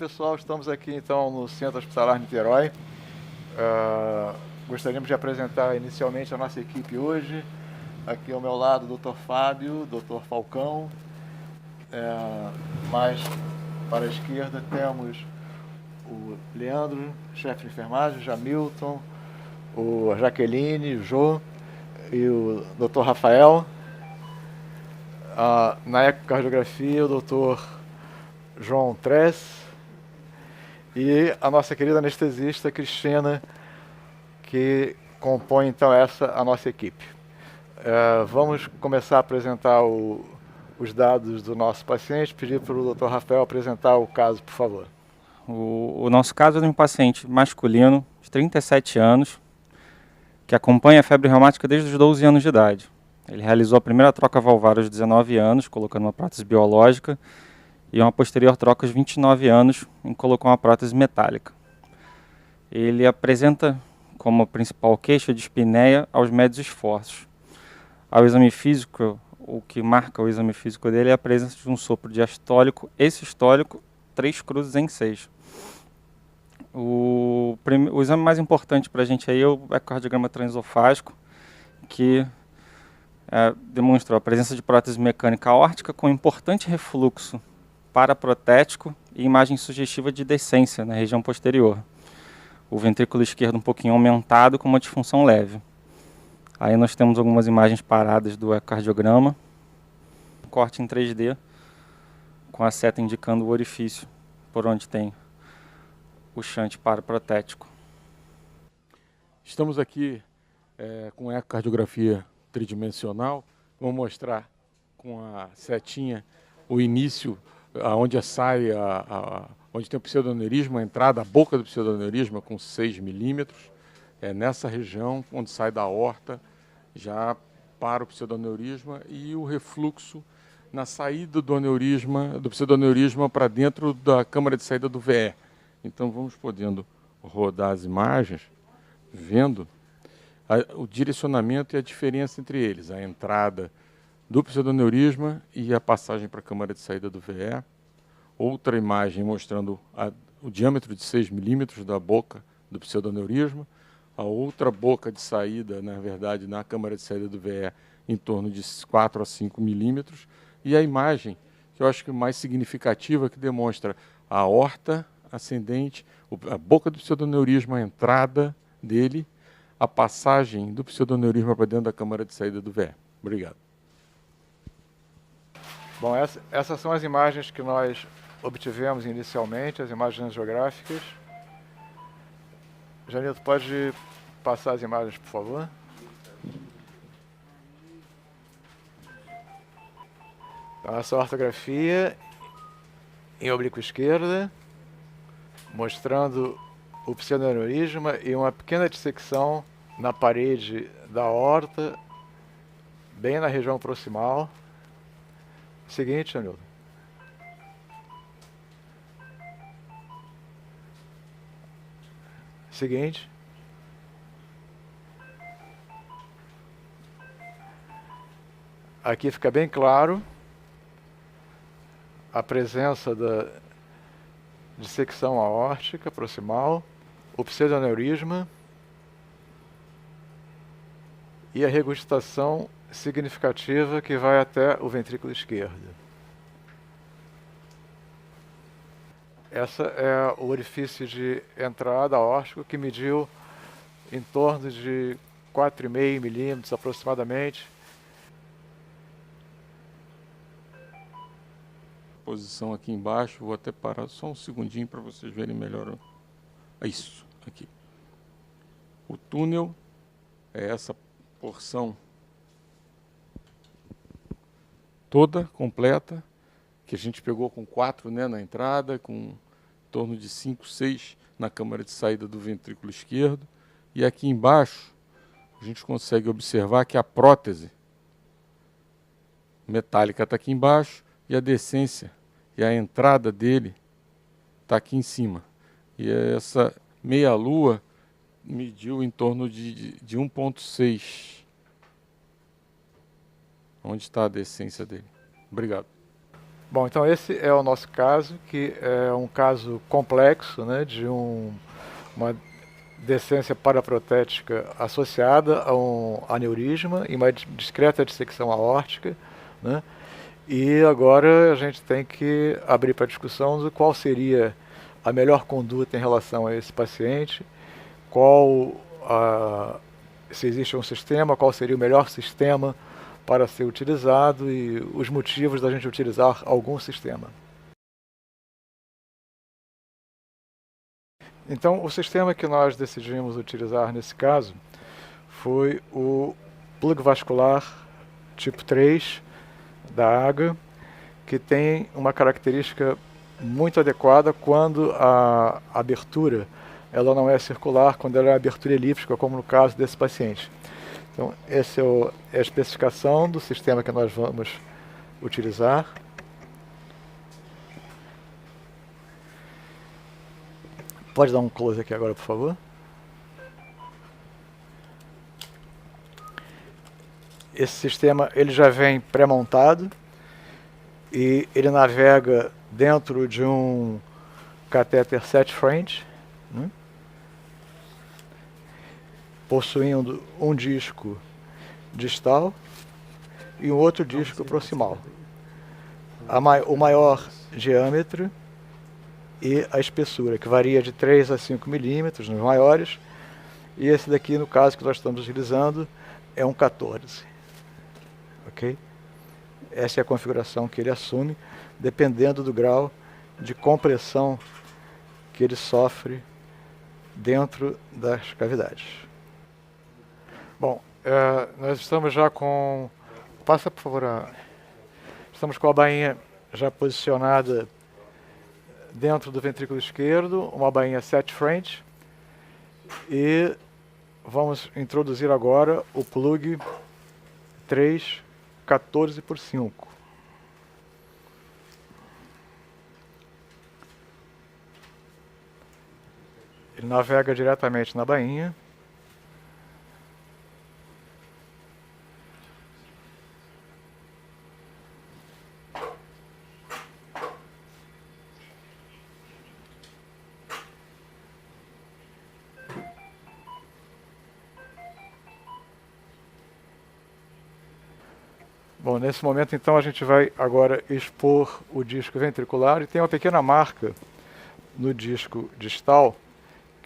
pessoal, estamos aqui então no Centro Hospitalar Niterói. Gostaríamos de apresentar inicialmente a nossa equipe hoje. Aqui ao meu lado o Dr. Fábio, Dr. Falcão. Mais para a esquerda temos o Leandro, chefe de enfermagem, o Jamilton, a Jaqueline, o Jô e o Dr. Rafael. Na ecocardiografia, o Dr. João Tress e a nossa querida anestesista Cristina, que compõe então a nossa equipe. Vamos começar a apresentar os dados do nosso paciente. Pedir para o Dr. Rafael apresentar o caso, por favor. O nosso caso é de um paciente masculino de 37 anos que acompanha a febre reumática desde os 12 anos de idade. Ele realizou a primeira troca valvar aos 19 anos, colocando uma prótese biológica, e uma posterior troca aos 29 anos, em colocou uma prótese metálica. Ele apresenta como principal queixa de espinéia aos médios esforços. Ao exame físico, o que marca o exame físico dele é a presença de um sopro diastólico e sistólico 3 cruzes em 6. O exame mais importante para a gente aí é o ecocardiograma transesofágico, que demonstrou a presença de prótese mecânica aórtica com importante refluxo paraprotético e imagem sugestiva de descência na região posterior. O ventrículo esquerdo um pouquinho aumentado com uma disfunção leve. Aí nós temos algumas imagens paradas do ecocardiograma, corte em 3D, com a seta indicando o orifício por onde tem o shunt paraprotético. Estamos aqui com ecocardiografia tridimensional. Vou mostrar com a setinha o início, onde sai, onde tem o pseudoneurisma, a entrada, a boca do pseudoneurisma com 6 milímetros. É nessa região onde sai da aorta, já para o pseudoneurisma, e o refluxo na saída do aneurisma, do pseudoneurisma para dentro da câmara de saída do VE. Então vamos podendo rodar as imagens, vendo o direcionamento e a diferença entre eles, a entrada do pseudoneurisma e a passagem para a câmara de saída do VE. Outra imagem mostrando o diâmetro de 6 milímetros da boca do pseudoneurisma, a outra boca de saída, na verdade, na câmara de saída do VE, em torno de 4 a 5 milímetros, e a imagem, que eu acho que mais significativa, que demonstra a aorta ascendente, a boca do pseudoneurisma, a entrada dele, a passagem do pseudoneurisma para dentro da câmara de saída do VE. Obrigado. Bom, essas são as imagens que nós obtivemos inicialmente, as imagens geográficas. Janito, pode passar as imagens, por favor? Então, essa ortografia em oblíqua esquerda, mostrando o pseudoneurisma e uma pequena dissecção na parede da aorta, bem na região proximal. Seguinte, Janildo. Seguinte. Aqui fica bem claro a presença da dissecção aórtica proximal, o pseudoneurisma e a regurgitação significativa que vai até o ventrículo esquerdo. Essa é o orifício de entrada aórtico, que mediu em torno de 4,5 milímetros aproximadamente. Posição aqui embaixo, vou até parar só um segundinho para vocês verem melhor. Isso, aqui. O túnel é essa porção toda, completa, que a gente pegou com 4, né, na entrada, com em torno de 5, 6 na câmara de saída do ventrículo esquerdo. E aqui embaixo, a gente consegue observar que a prótese metálica está aqui embaixo e a descência e a entrada dele está aqui em cima. E essa meia-lua mediu em torno de 1,6. Onde está a decência dele? Obrigado. Bom, então esse é o nosso caso, que é um caso complexo, né, de uma decência paraprotética associada a um aneurisma e uma discreta dissecção aórtica, né? E agora a gente tem que abrir para discussão de qual seria a melhor conduta em relação a esse paciente, se existe um sistema, qual seria o melhor sistema para ser utilizado e os motivos da gente utilizar algum sistema. Então, o sistema que nós decidimos utilizar nesse caso foi o plug vascular tipo 3 da AGA, que tem uma característica muito adequada quando a abertura ela não é circular, quando ela é abertura elíptica, como no caso desse paciente. Então, essa é a especificação do sistema que nós vamos utilizar. Pode dar um close aqui agora, por favor. Esse sistema ele já vem pré-montado e ele navega dentro de um catéter set French, né, possuindo um disco distal e um outro disco proximal. O maior diâmetro e a espessura, que varia de 3 a 5 milímetros nos maiores, e esse daqui, no caso que nós estamos utilizando, é um 14. Ok? Essa é a configuração que ele assume, dependendo do grau de compressão que ele sofre dentro das cavidades. Bom, nós estamos já com... Passa, por favor, estamos com a bainha já posicionada dentro do ventrículo esquerdo, uma bainha set French, e vamos introduzir agora o plug 3 14/5. Ele navega diretamente na bainha. Bom, nesse momento então a gente vai agora expor o disco ventricular e tem uma pequena marca no disco distal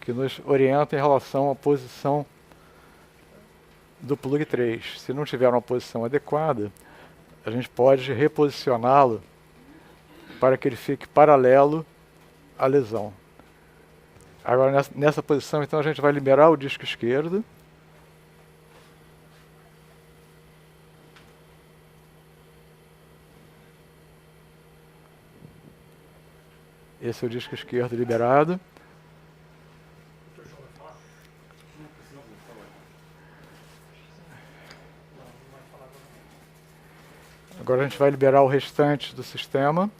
que nos orienta em relação à posição do plug 3. Se não tiver uma posição adequada, a gente pode reposicioná-lo para que ele fique paralelo à lesão. Agora nessa posição então a gente vai liberar o disco esquerdo. Esse é o disco esquerdo liberado. Agora a gente vai liberar o restante do sistema.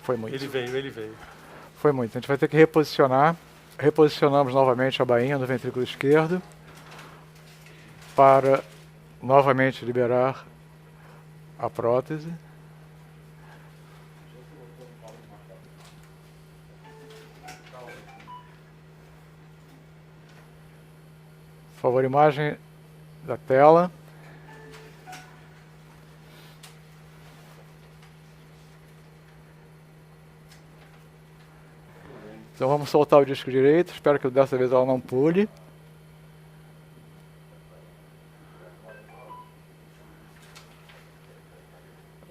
Foi muito. Ele veio. Foi muito. A gente vai ter que reposicionar. Reposicionamos novamente a bainha no ventrículo esquerdo para novamente liberar a prótese. Por favor, imagem da tela. Então vamos soltar o disco direito, espero que dessa vez ela não pule.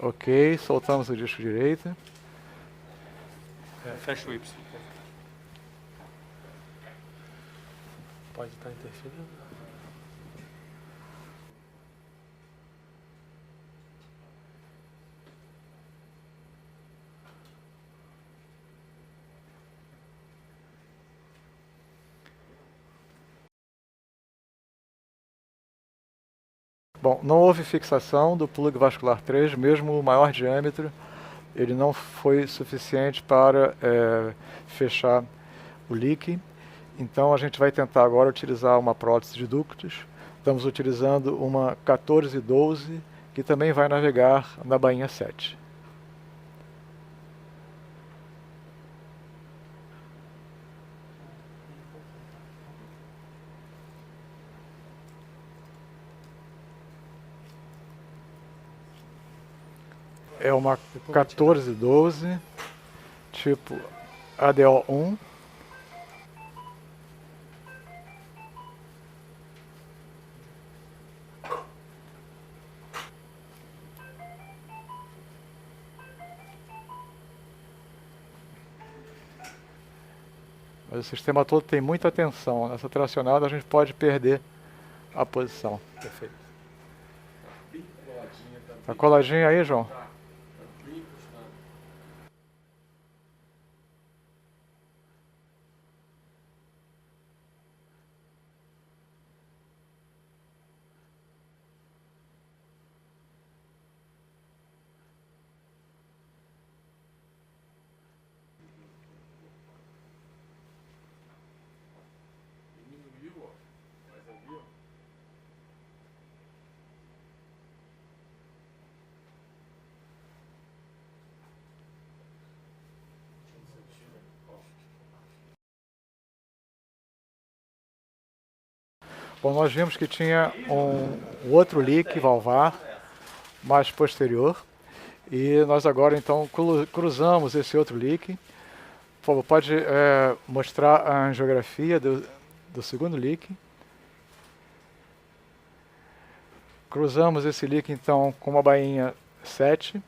Ok, soltamos o disco direito. Fecha o Y. Pode estar interferindo. Bom, não houve fixação do plug vascular 3, mesmo o maior diâmetro, ele não foi suficiente para fechar o leak. Então a gente vai tentar agora utilizar uma prótese de ductos. Estamos utilizando uma 1412, que também vai navegar na bainha 7. É uma 1412, tipo ADO1. Mas o sistema todo tem muita tensão. Nessa tracionada a gente pode perder a posição. Perfeito. Tá coladinho aí, João? Bom, nós vimos que tinha um outro leak valvar mais posterior e nós agora então cruzamos esse outro leak. Por favor, pode mostrar a angiografia do segundo leak. Cruzamos esse leak então com uma bainha 7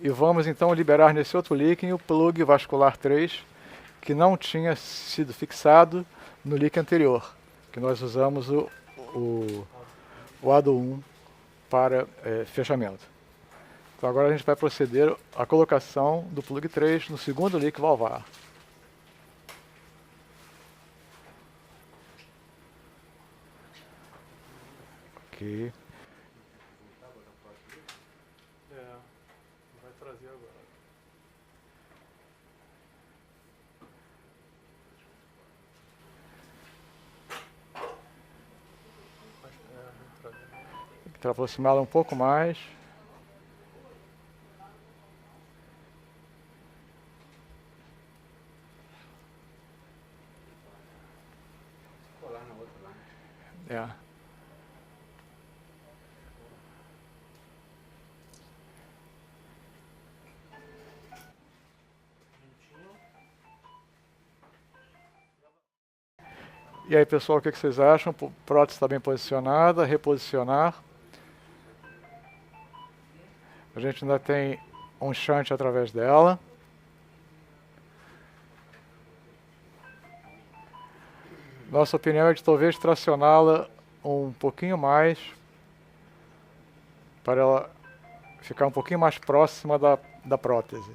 e vamos então liberar nesse outro leak o plug vascular 3 que não tinha sido fixado no leak anterior, que nós usamos o ADO 1 para fechamento. Então agora a gente vai proceder à colocação do plug 3 no segundo leak valvar. Ok. Vai trazer agora. Tem que aproximá-la um pouco mais. É. E aí, pessoal, o que vocês acham? A prótese está bem posicionada, reposicionar. A gente ainda tem um shunt através dela. Nossa opinião é de talvez tracioná-la um pouquinho mais para ela ficar um pouquinho mais próxima da prótese.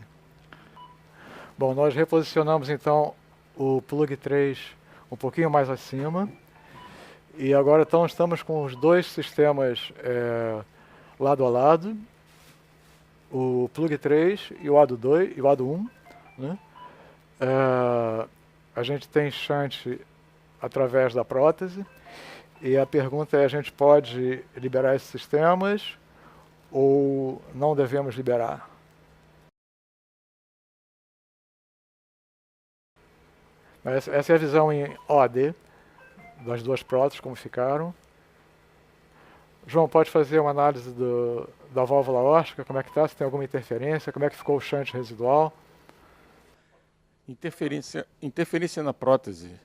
Bom, nós reposicionamos então o plug 3 um pouquinho mais acima e agora então estamos com os dois sistemas lado a lado, o plug 3 e o ADO 2 e o ADO 1, né? A gente tem shunt através da prótese e a pergunta é: a gente pode liberar esses sistemas ou não devemos liberar? Essa é a visão em OAD das duas próteses, como ficaram. João, pode fazer uma análise da válvula aórtica, como é que está, se tem alguma interferência, como é que ficou o shunt residual? Interferência na prótese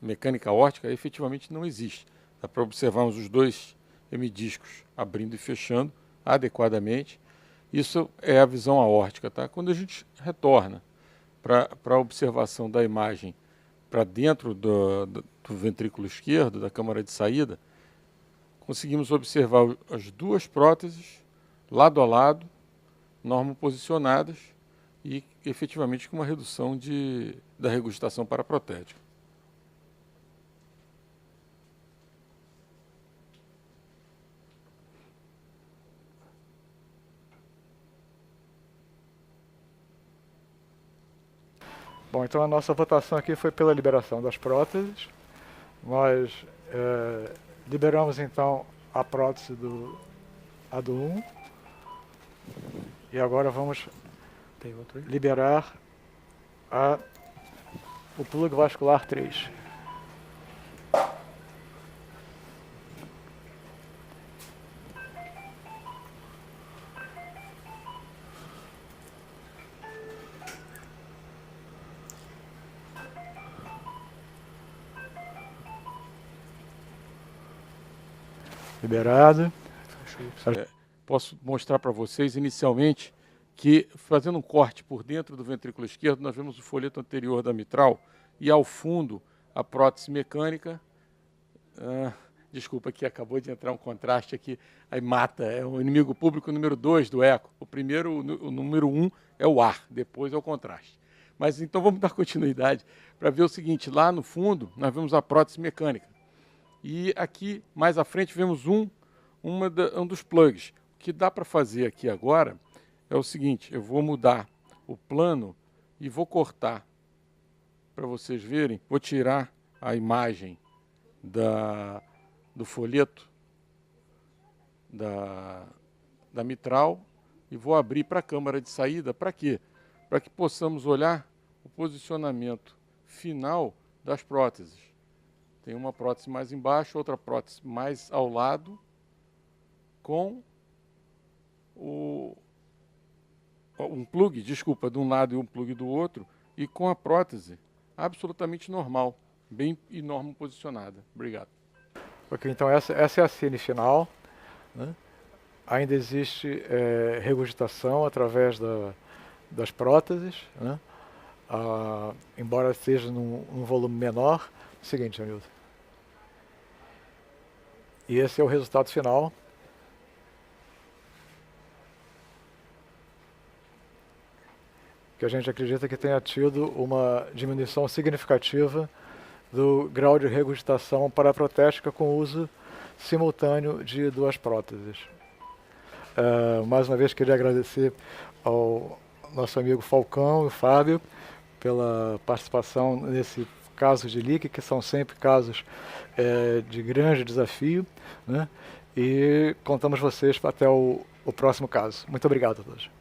mecânica aórtica efetivamente não existe. Dá para observarmos os dois hemidiscos abrindo e fechando adequadamente. Isso é a visão aórtica, tá? Quando a gente retorna para a observação da imagem para dentro do ventrículo esquerdo, da câmara de saída, conseguimos observar as duas próteses lado a lado, normoposicionadas e efetivamente com uma redução da regurgitação paraprotética. Bom, então a nossa votação aqui foi pela liberação das próteses. Nós liberamos então a prótese do ADO 1 e agora vamos Tem outro aí? liberar o plug vascular 3. Liberado. Posso mostrar para vocês inicialmente que, fazendo um corte por dentro do ventrículo esquerdo, nós vemos o folheto anterior da mitral e ao fundo a prótese mecânica. Desculpa que acabou de entrar um contraste aqui, aí mata, é o inimigo público número 2 do eco. O primeiro, o número 1 é o ar, depois é o contraste. Mas então vamos dar continuidade para ver o seguinte, lá no fundo nós vemos a prótese mecânica. E aqui, mais à frente, vemos um dos plugs. O que dá para fazer aqui agora é o seguinte, eu vou mudar o plano e vou cortar, para vocês verem, vou tirar a imagem do folheto da mitral e vou abrir para a câmara de saída. Para quê? Para que possamos olhar o posicionamento final das próteses. Tem uma prótese mais embaixo, outra prótese mais ao lado, com um plug, desculpa, de um lado e um plug do outro, e com a prótese absolutamente normal, bem e normal posicionada. Obrigado. Ok, então essa é a cena final, né? Ainda existe regurgitação através das próteses, né? Embora seja num volume menor. Seguinte, Hamilton. E esse é o resultado final. Que a gente acredita que tenha tido uma diminuição significativa do grau de regurgitação paraprotética com o uso simultâneo de duas próteses. Mais uma vez queria agradecer ao nosso amigo Falcão e o Fábio pela participação nesse caso de leak, que são sempre casos de grande desafio, né? E contamos vocês até o próximo caso. Muito obrigado a todos.